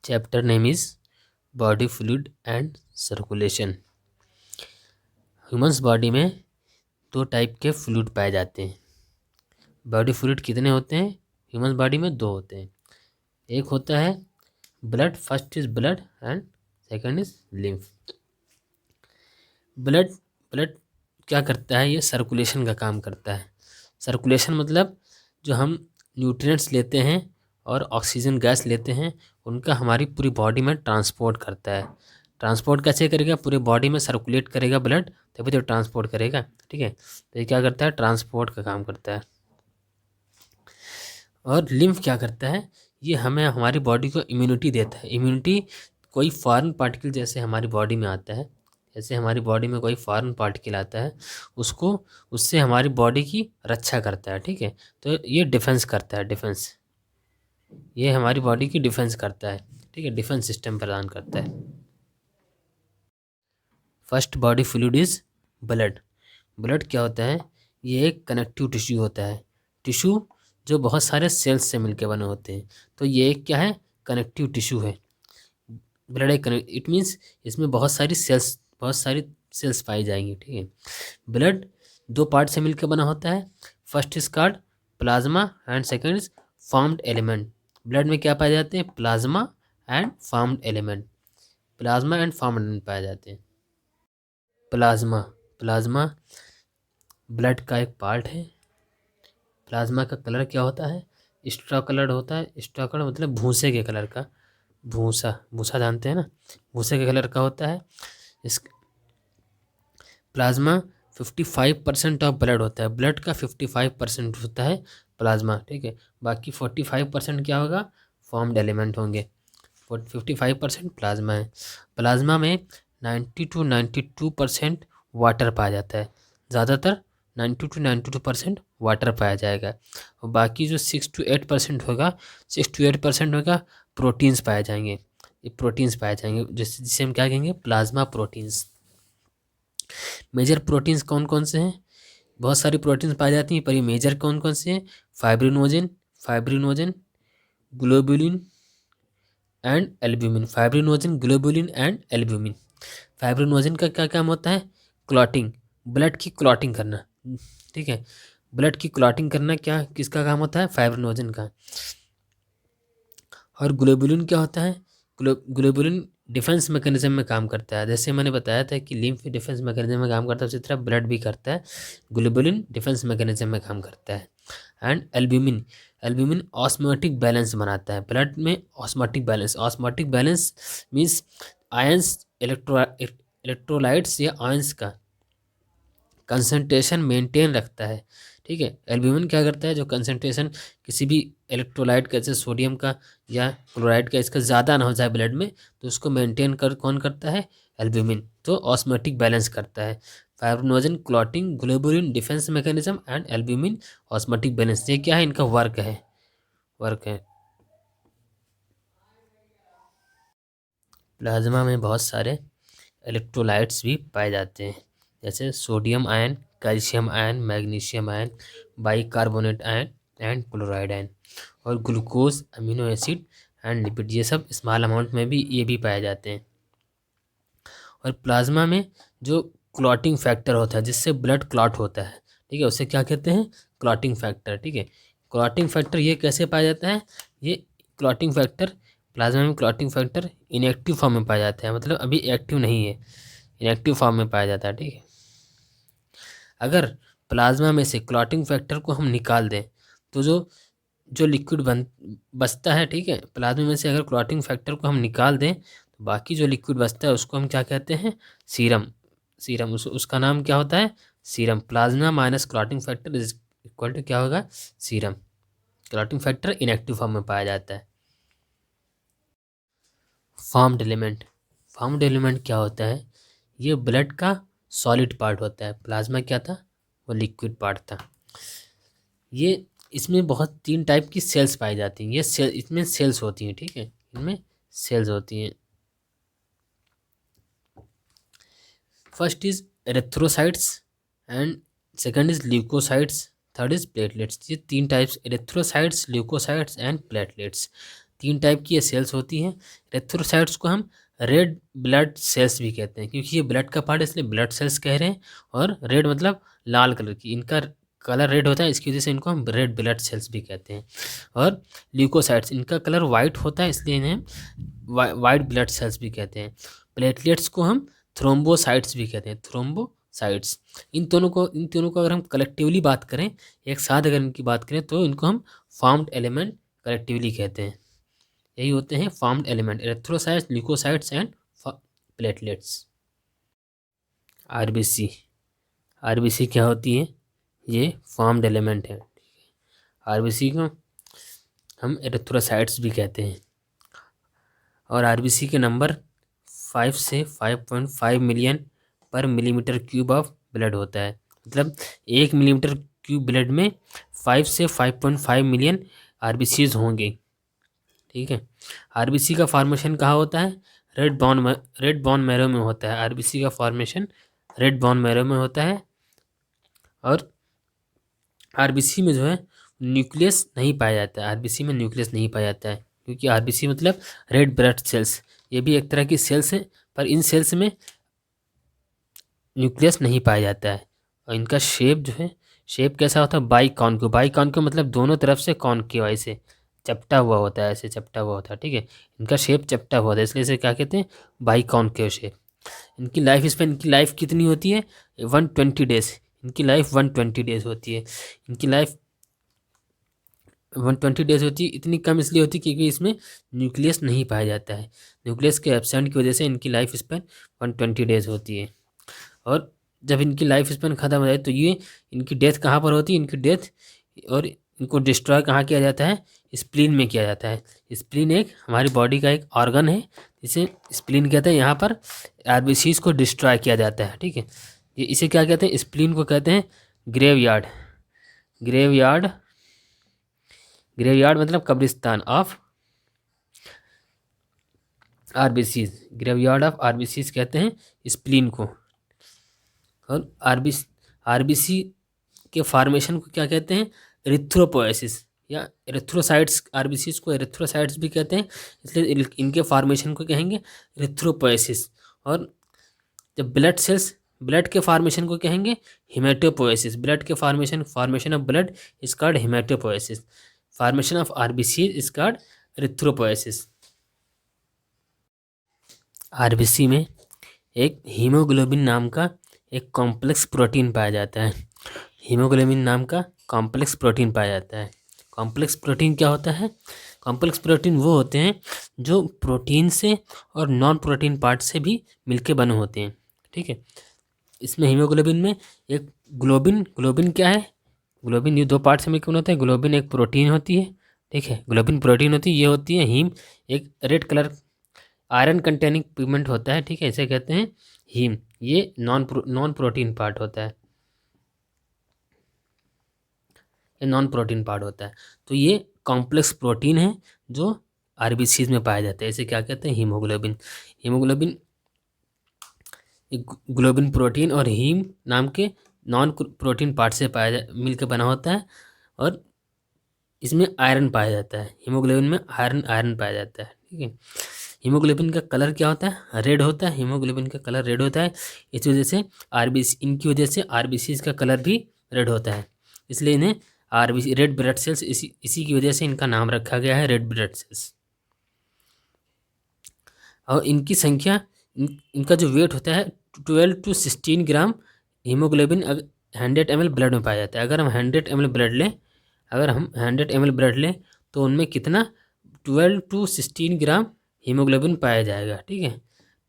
Chapter name is body fluid and circulation. Humans body में दो type के fluid पाए जाते हैं। बॉडी फ्लूइड कितने होते हैं? ह्यूमंस बॉडी में दो होते हैं। एक होता है blood, first is blood and second is lymph. Blood blood क्या करता है? ये सर्कुलेशन का काम करता है। सर्कुलेशन मतलब जो हम न्यूट्रिएंट्स लेते हैं और ऑक्सीजन गैस लेते हैं, उनका हमारी पूरी बॉडी में ट्रांसपोर्ट करता है। ट्रांसपोर्ट कैसे करेगा? पूरे बॉडी में सर्कुलेट करेगा ब्लड, तभी तो ट्रांसपोर्ट करेगा। ठीक है, तो ये क्या करता है? ट्रांसपोर्ट का काम करता है। और लिम्फ क्या करता है? ये हमें हमारी बॉडी को इम्यूनिटी देता है। इम्यूनिटी कोई फॉरेन पार्टिकल जैसे हमारी बॉडी में आता है, जैसे हमारी बॉडी में कोई फॉरेन पार्टिकल आता है, उसको उससे हमारी बॉडी की रक्षा करता है। ठीक है, तो ये डिफेंस करता है। डिफेंस, ये हमारी बॉडी की डिफेंस करता है। ठीक है, डिफेंस सिस्टम प्रदान करता है। First body fluid is blood. Blood क्या होता है? ये एक कनेक्टिव टिश्यू होता है। टिश्यू जो बहुत सारे सेल्स से मिलकर बने होते हैं, तो ये एक क्या है? कनेक्टिव टिश्यू है। ब्लड एक कनेक्ट, इट मीन्स इसमें बहुत सारी सेल्स पाई जाएंगी। ठीक है, ब्लड दो पार्ट से मिलकर बना होता है। First is called plasma and second is formed element. Blood में क्या पाए जाते हैं? Plasma and formed element. Plasma and formed element पाए जाते हैं। प्लाज्मा प्लाज्मा ब्लड का एक पार्ट है। प्लाज्मा का कलर क्या होता है? स्ट्रॉ कलर होता है। स्ट्रॉ कलर मतलब भूसे के कलर का। भूसा, भूसा जानते हैं ना, भूसे के कलर का होता है। इस प्लाज्मा 55% ऑफ ब्लड होता है। ब्लड का 55% होता है प्लाज्मा। ठीक है, बाकी 45% क्या होगा? फॉर्म्ड एलिमेंट होंगे। 55% प्लाज्मा है। प्लाज्मा में 90 to 92% वाटर पाया जाता है। ज़्यादातर 90 to 92% वाटर पाया जाएगा, और बाकी जो 6 to 8% होगा प्रोटीन्स पाए जाएंगे। ये प्रोटीन्स पाए जाएंगे जिसे हम क्या कहेंगे? Plasma proteins. मेजर प्रोटीन्स कौन कौन से हैं? बहुत सारी प्रोटीन्स पाई जाती हैं, पर ये मेजर कौन कौन से हैं? Fibrinogen, globulin and albumin. Globulin and albumin. Fibrinogen का क्या काम होता है? क्लॉटिंग, ब्लड की क्लॉटिंग करना। ठीक है, ब्लड की क्लॉटिंग करना क्या किसका काम होता है? फाइब्रिनोजन का। और ग्लोबुलिन क्या होता है? ग्लोबुलिन डिफेंस मैकेनिज्म में काम करता है। जैसे मैंने बताया था कि लिम्फ डिफेंस मैकेनिज्म में काम करता है, उसी तरह ब्लड भी करता है। ग्लोबुलिन डिफेंस मैकेनिज्म में काम करता है। एंड एल्ब्यूमिन ऑस्मोटिक बैलेंस बनाता है। ब्लड में osmotic balance means ions, electrolytes या आयंस का कंसंट्रेशन मेंटेन रखता है। ठीक है, एल्ब्यूमिन क्या करता है? जो कंसंट्रेशन किसी भी इलेक्ट्रोलाइट का, जैसे सोडियम का या क्लोराइड का, इसका ज़्यादा ना हो जाए ब्लड में, तो उसको मेंटेन कौन करता है? एल्ब्यूमिन। तो ऑस्मोटिक बैलेंस करता है। Fibrinogen clotting, globulin defence mechanism and albumin osmotic balance. ये क्या है? इनका वर्क है। प्लाज्मा में बहुत सारे इलेक्ट्रोलाइट्स भी पाए जाते हैं, जैसे sodium ion, calcium ion, magnesium ion, bicarbonate ion and chloride ion, और glucose, amino acid and lipid. ये सब स्मॉल अमाउंट में भी ये भी पाए जाते हैं। और प्लाज्मा में जो क्लॉटिंग फैक्टर होता है, जिससे ब्लड क्लॉट होता है, ठीक है, उसे क्या कहते हैं? Clotting factor. ठीक है, क्लॉटिंग फैक्टर ये कैसे पाया जाता है? ये क्लॉटिंग फैक्टर, प्लाज्मा में क्लॉटिंग फैक्टर इनएक्टिव फॉर्म में पाया जाता है, मतलब अभी एक्टिव नहीं है, इनएक्टिव फॉर्म में पाया जाता है। ठीक है, अगर प्लाज्मा में से क्लॉटिंग फैक्टर को हम निकाल दें, तो जो जो लिक्विड बचता है, ठीक है, प्लाज्मा में से अगर क्लॉटिंग फैक्टर को हम निकाल दें, तो बाकी जो लिक्विड बचता है उसको हम क्या कहते हैं? सीरम। उसका नाम क्या होता है? Serum. Plasma minus clotting factor is equal to क्या होगा? Serum. Clotting factor inactive form में पाया जाता है। फॉर्म्ड एलिमेंट क्या होता है? ये ब्लड का सॉलिड पार्ट होता है। प्लाज्मा क्या था? वो लिक्विड पार्ट था। ये इसमें बहुत 3 टाइप की सेल्स पाई जाती हैं। इसमें सेल्स होती हैं। ठीक है, इनमें सेल्स होती हैं। First is erythrocytes and second is leukocytes, third is platelets. ये 3 types, erythrocytes, leukocytes and platelets, 3 type की ये सेल्स होती हैं। एरिथ्रोसाइट्स को हम रेड ब्लड सेल्स भी कहते हैं, क्योंकि ये ब्लड का पार्ट है इसलिए ब्लड सेल्स कह रहे हैं। और रेड मतलब लाल कलर की, इनका कलर रेड होता है, इसकी वजह से इनको हम रेड ब्लड सेल्स भी कहते हैं। और ल्यूकोसाइट्स, इनका कलर वाइट होता है इसलिए इन्हें वाइट ब्लड सेल्स भी कहते हैं। प्लेटलेट्स को हम थ्रोम्बोसाइट्स भी कहते हैं, थ्रोम्बोसाइट्स। इन दोनों को अगर हम कलेक्टिवली बात करें, एक साथ अगर इनकी बात करें, तो इनको हम फॉर्म्ड एलिमेंट कलेक्टिवली कहते हैं। यही होते हैं formed element, erythrocytes, leukocytes and platelets. RBC, RBC क्या होती है? ये फॉर्म्ड एलिमेंट है। आरबीसी को हम एरिथ्रोसाइट्स भी कहते हैं। और आरबीसी के नंबर 5 से 5.5 मिलियन पर मिलीमीटर क्यूब ऑफ ब्लड होता है। मतलब 1 मिलीमीटर क्यूब ब्लड में 5 से 5.5 मिलियन आरबीसीज होंगे। ठीक है। आरबीसी का फॉर्मेशन कहाँ होता है? रेड बोन मैरो में होता है। आरबीसी का फॉर्मेशन रेड बोन मैरो में होता है। और आरबीसी में जो है न्यूक्लियस नहीं पाया जाता है। आरबीसी में न्यूक्लियस नहीं पाया जाता है, क्योंकि आरबीसी मतलब रेड ब्लड सेल्स, ये भी एक तरह की सेल्स हैं, पर इन सेल्स में न्यूक्लियस नहीं पाया जाता है। और इनका शेप जो है, शेप कैसा होता है? बाइकॉन्केव। बाइकॉन्केव मतलब दोनों तरफ से कॉन्केव, ऐसे चपटा हुआ होता है, ऐसे चपटा हुआ होता है। ठीक है, इनका शेप चपटा हुआ होता है, इसलिए इसे क्या कहते हैं? बाइकॉन्केव शेप। इनकी लाइफ स्पेन, इनकी लाइफ कितनी होती है? 120 डेज। इनकी लाइफ 120 डेज होती है। इनकी लाइफ 120 डेज होती है। इतनी कम इसलिए होती है क्योंकि इसमें न्यूक्लियस नहीं पाया जाता है। न्यूक्लियस के एब्सेंट की वजह से इनकी लाइफ स्पेन 120 डेज होती है। और जब इनकी लाइफ स्पेन ख़त्म हो जाए तो ये इनकी डेथ कहाँ पर होती है? इनकी डेथ और इनको डिस्ट्रॉय कहाँ किया जाता है? स्प्लीन में किया जाता है। स्प्लीन एक हमारी बॉडी का एक ऑर्गन है, इसे स्प्लीन कहते हैं। यहाँ पर आरबीसीज को डिस्ट्रॉय किया जाता है। ठीक है, ये इसे क्या कहते हैं? स्प्लीन को कहते हैं ग्रेवयार्ड। ग्रेवयार्ड, ग्रेवयार्ड मतलब कब्रिस्तान of RBCs. Graveyard of RBCs कहते हैं स्प्लीन को। और आरबीसी के फॉर्मेशन को क्या कहते हैं? एरिथ्रोपोएसिस या एरिथ्रोसाइट्स। आरबीसीज को एरिथ्रोसाइट्स भी कहते हैं, इसलिए इनके फॉर्मेशन को कहेंगे एरिथ्रोपोएसिस। और जब ब्लड सेल्स, ब्लड के फॉर्मेशन को कहेंगे हिमेटोपोएसिस। ब्लड के formation of blood is called haematopoiesis. Formation of RBC is called erythropoiesis. RBC में एक हीमोग्लोबिन नाम का एक कॉम्प्लेक्स प्रोटीन पाया जाता है। हीमोग्लोबिन नाम का कॉम्प्लेक्स प्रोटीन पाया जाता है। कॉम्प्लेक्स प्रोटीन क्या होता है? कॉम्प्लेक्स प्रोटीन वो होते हैं जो प्रोटीन से और नॉन प्रोटीन पार्ट से भी मिलके बने होते हैं। ठीक है, इसमें हीमोग्लोबिन में एक ग्लोबिन क्या है? ग्लोबिन ये 2 पार्ट से मिलकर होता है। ग्लोबिन एक प्रोटीन होती है। ठीक है, ग्लोबिन प्रोटीन होती है। ये होती है हीम, एक red colour iron containing pigment होता है। ठीक है, इसे कहते हैं हीम। ये नॉन प्रोटीन पार्ट होता है, ये नॉन प्रोटीन पार्ट होता है। तो ये कॉम्प्लेक्स प्रोटीन है जो आरबीसीज में पाया जाता है। इसे क्या कहते हैं? हीमोग्लोबिन। हीमोग्लोबिन ग्लोबिन प्रोटीन और हीम नाम के नॉन प्रोटीन पार्ट से मिलकर बना होता है। और इसमें आयरन पाया जाता है। हीमोग्लोबिन में आयरन पाया जाता है। ठीक है, हीमोग्लोबिन का कलर क्या होता है? रेड होता है। हीमोग्लोबिन का कलर रेड होता है। इस वजह से इनकी वजह से आरबीसीज का कलर भी रेड होता है, इसलिए इन्हें आरबीसी रेड ब्लड सेल्स, इसी की वजह से इनका नाम रखा गया है रेड ब्लड सेल्स। और इनकी संख्या, इनका जो वेट होता है 12 to 16 gram haemoglobin 100 ml blood में पाया जाता है। अगर हम 100 ml ब्लड लें तो उनमें कितना? 12 to 16 ग्राम हीमोग्लोबिन पाया जाएगा। ठीक है,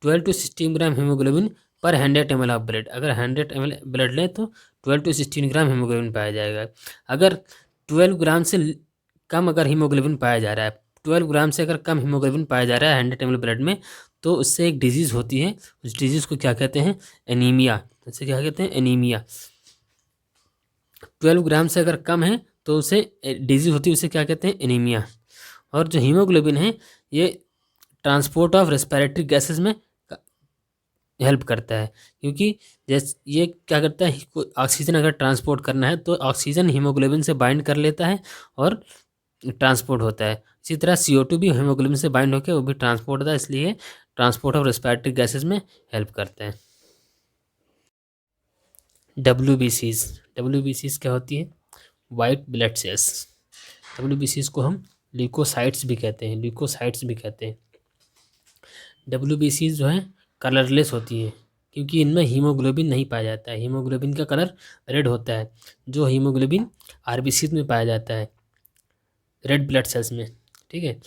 12 to 16 ग्राम हीमोग्लोबिन पर 100 ml ऑफ ब्लड। अगर 100 ml ब्लड लें तो 12 to 16 ग्राम हीमोग्लोबिन पाया जाएगा। अगर 12 ग्राम से कम अगर हीमोग्लोबिन पाया जा रहा है, 12 ग्राम से अगर कम हीमोग्लोबिन पाया जा रहा है 100 ml ब्लड में, तो उससे एक डिजीज़ होती है। उस डिजीज़ को क्या कहते हैं? एनीमिया। उसे क्या कहते हैं? एनीमिया। 12 ग्राम से अगर कम है तो उसे डिजीज़ होती है, उसे क्या कहते हैं? एनीमिया। और जो हीमोग्लोबिन है ये ट्रांसपोर्ट ऑफ रेस्पिरेटरी गैसेस में हेल्प करता है, क्योंकि जैसे ये क्या करता है, ऑक्सीजन अगर ट्रांसपोर्ट करना है तो ऑक्सीजन हीमोग्लोबिन से बाइंड कर लेता है और ट्रांसपोर्ट होता है। इसी तरह CO2 भी हीमोग्लोबिन से बाइंड होकर वो भी ट्रांसपोर्ट होता है, इसलिए ट्रांसपोर्ट ऑफ रेस्पिरेटरी गैसेज में हेल्प करते हैं। WBCs क्या होती है? White blood cells. WBCs को हम ल्यूकोसाइट्स भी कहते हैं। WBCs जो है कलरलेस होती है क्योंकि इनमें हीमोग्लोबिन नहीं पाया जाता है। हीमोग्लोबिन का कलर रेड होता है, जो हीमोग्लोबिन RBCs में पाया जाता है, रेड ब्लड सेल्स में। ठीक है,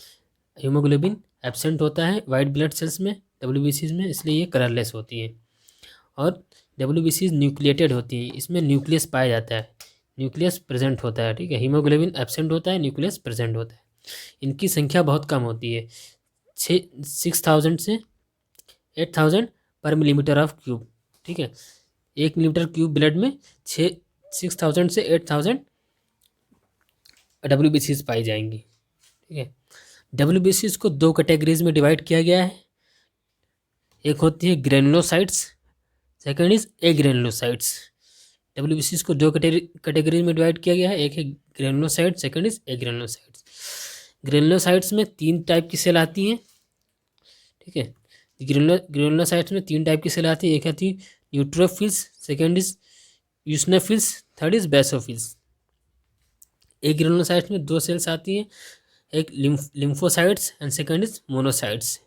हीमोग्लोबिन एब्सेंट होता है वाइट ब्लड सेल्स में, WBCs में, इसलिए ये कलरलेस होती है। और WBCs न्यूक्लिएटेड होती हैं, इसमें न्यूक्लियस पाया जाता है, न्यूक्लियस प्रेजेंट होता है। ठीक है, हीमोग्लोबिन एब्सेंट होता है, न्यूक्लियस प्रेजेंट होता है। इनकी संख्या बहुत कम होती है, 6000 से 8000 पर मिलीमीटर ऑफ क्यूब। ठीक है, 1 मिलीमीटर क्यूब ब्लड में 6000 से 8000 WBCs पाई जाएंगी। ठीक है, WBCs को 2 कैटेगरीज में डिवाइड किया गया है। एक होती है ग्रेनुलोसाइट्स, सेकेंड इज एग्रेनुलोसाइट्स। WBCs को 2 कैटेगरीज में डिवाइड किया गया है, एक है ग्रेनुलोसाइट, सेकेंड इज एग्रेनुलोसाइट्स। ग्रेनुलोसाइट्स में 3 टाइप की सेल आती हैं। ठीक है, ग्रेनुलोसाइट्स में 3 टाइप की सेल आती है, एक आती है neutrophils, second is eosinophils, third is basophils. Agranulocytes में 2 सेल्स आती हैं, एक lymphocytes and second is monocytes.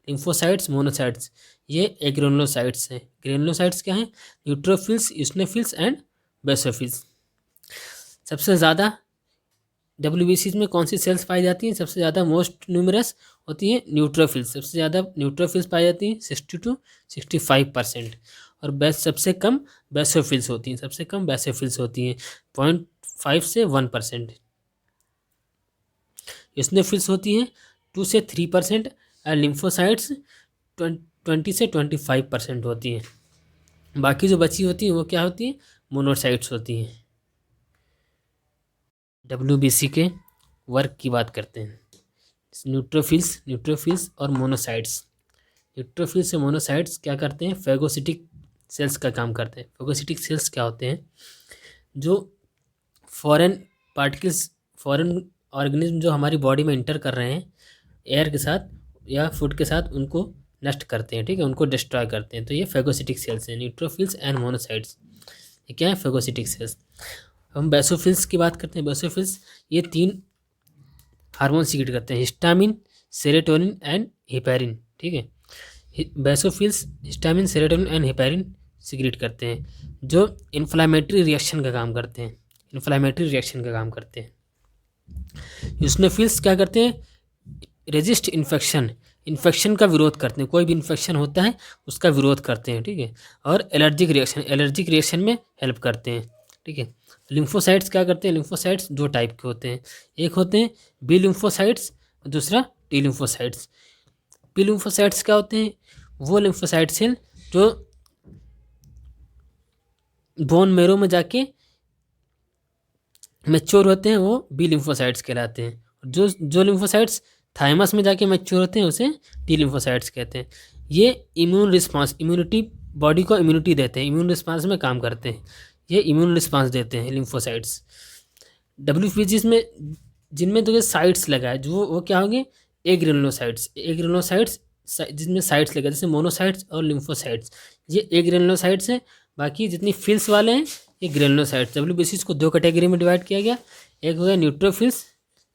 Lymphocytes, monocytes, ये एग्रेनुलोसाइट्स हैं। ग्रेनुलोसाइट्स क्या हैं? Neutrophils, eosinophils and basophils. सबसे ज़्यादा WBCs में कौन सी सेल्स पाई जाती हैं? सबसे ज़्यादा मोस्ट न्यूमरस होती है न्यूट्रोफिल्स, सबसे ज़्यादा न्यूट्रोफिल्स पाई जाती हैं 60 to 65%। और सबसे कम बेसोफिल्स होती हैं, 0.5 से 1%। यूसिनोफिल्स होती हैं 2 से 3%, और लिम्फोसाइट्स 20 से 25% होती हैं। बाकी जो बची होती हैं वो क्या होती हैं? मोनोसाइट्स होती हैं। WBC के वर्क की बात करते हैं। न्यूट्रोफिल्स और मोनोसाइट्स। न्यूट्रोफिल्स और मोनोसाइट्स क्या करते हैं? फेगोसिटिक सेल्स का काम करते हैं। फेगोसिटिक सेल्स क्या होते हैं? जो फॉरेन पार्टिकल्स, फॉरेन ऑर्गेनिज्म जो हमारी बॉडी में इंटर कर रहे हैं एयर के साथ या फूड के साथ, उनको नष्ट करते हैं। ठीक है, उनको डिस्ट्रॉय करते हैं, तो ये फेगोसिटिक सेल्स हैं। न्यूट्रोफिल्स एंड मोनोसाइट्स, ये क्या है? Phagocytic sales. हम बेसोफिल्स की बात करते हैं। बेसोफिल्स ये 3 हार्मोन सीक्रेट करते हैं, हिस्टामिन, सेरोटोनिन एंड हेपेरिन। ठीक है, basophils histamine, serotonin and heparin secret करते हैं, जो इन्फ्लामेटरी रिएक्शन का काम करते हैं। यूसिनोफिल्स क्या करते हैं? रेजिस्ट इन्फेक्शन का विरोध करते हैं। कोई भी इन्फेक्शन होता है उसका विरोध करते हैं। ठीक है, और एलर्जिक रिएक्शन में हेल्प करते हैं। ठीक है, लिम्फोसाइट्स क्या करते हैं? लिम्फोसाइट्स 2 टाइप के होते हैं, एक होते हैं बी लिम्फोसाइट्स, दूसरा टी लिम्फोसाइट्स। बी लिम्फोसाइट्स क्या होते हैं? वो लिम्फोसाइट सेल जो बोन मेरो में जाके मैच्योर होते हैं, वो बी लिम्फोसाइट्स कहलाते हैं। जो लिम्फोसाइट्स थाइमस में जाके मैच्योर होते हैं उसे टी लिम्फोसाइट्स कहते हैं। ये बॉडी को इम्यूनिटी देते हैं, इम्यून रिस्पांस में काम करते हैं, ये इम्यून रिस्पांस देते हैं लिम्फोसाइट्स। WBCs में जिनमें तो ये साइट्स लगा है, जो वो क्या होंगे? एग्रेनुलोसाइट्स जिनमें साइट्स लगा, जैसे मोनोसाइट्स और लिम्फोसाइट्स, ये एग्रेनुलोसाइट्स हैं। बाकी जितनी फिल्स वाले हैं ये ग्रेनुलोसाइट्स। WBCs को 2 कैटेगरी में डिवाइड किया गया, एक हो गया न्यूट्रोफिल्स,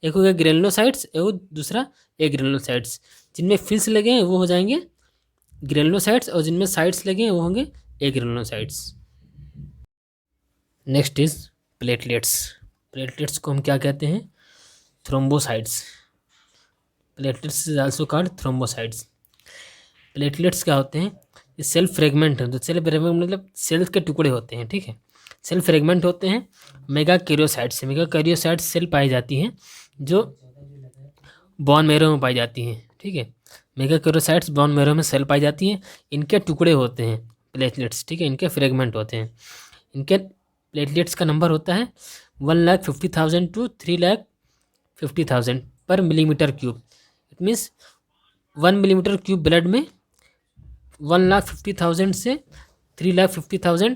एक हो गया ग्रेनुलोसाइट्स, और दूसरा एग्रेनुलोसाइट्स। जिनमें फिल्स लगे हैं वो हो जाएंगे ग्रेनुलोसाइट्स, और जिनमें साइट्स लगे हैं वो होंगे एग्रेनुलोसाइट्स। नेक्स्ट इज प्लेटलेट्स को हम क्या कहते हैं? Thrombocytes. Platelets is also called thrombocytes. Platelets क्या होते हैं? ये सेल फ्रेगमेंट है, तो सेल फ्रेगमेंट मतलब सेल्स के टुकड़े होते हैं। ठीक है, सेल फ्रेगमेंट होते हैं। मेगाकैरियोसाइट्स सेल पाई जाती हैं जो बोन मैरो में पाई जाती हैं। ठीक है, मेगाकैरियोसाइट्स बोन मैरो में सेल पाई जाती हैं, इनके टुकड़े होते हैं प्लेटलेट्स। ठीक है, इनके फ्रेगमेंट होते हैं। इनके प्लेटलेट्स का नंबर होता है 1,50,000 to 3,50,000 पर millimetre cube. It means 1 millimetre cube blood में 1,50,000 से 3,50,000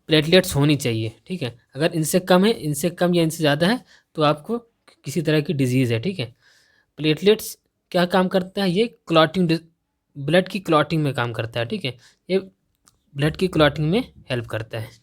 प्लेटलेट्स होनी चाहिए। ठीक है, अगर इनसे कम है, इनसे कम या इनसे ज़्यादा है, तो आपको किसी तरह की डिजीज़ है, ठीक है। प्लेटलेट्स क्या काम करता है, ये क्लॉटिंग, ब्लड की क्लॉटिंग में काम करता है, ठीक है। ये ब्लड की क्लॉटिंग में हेल्प करता है।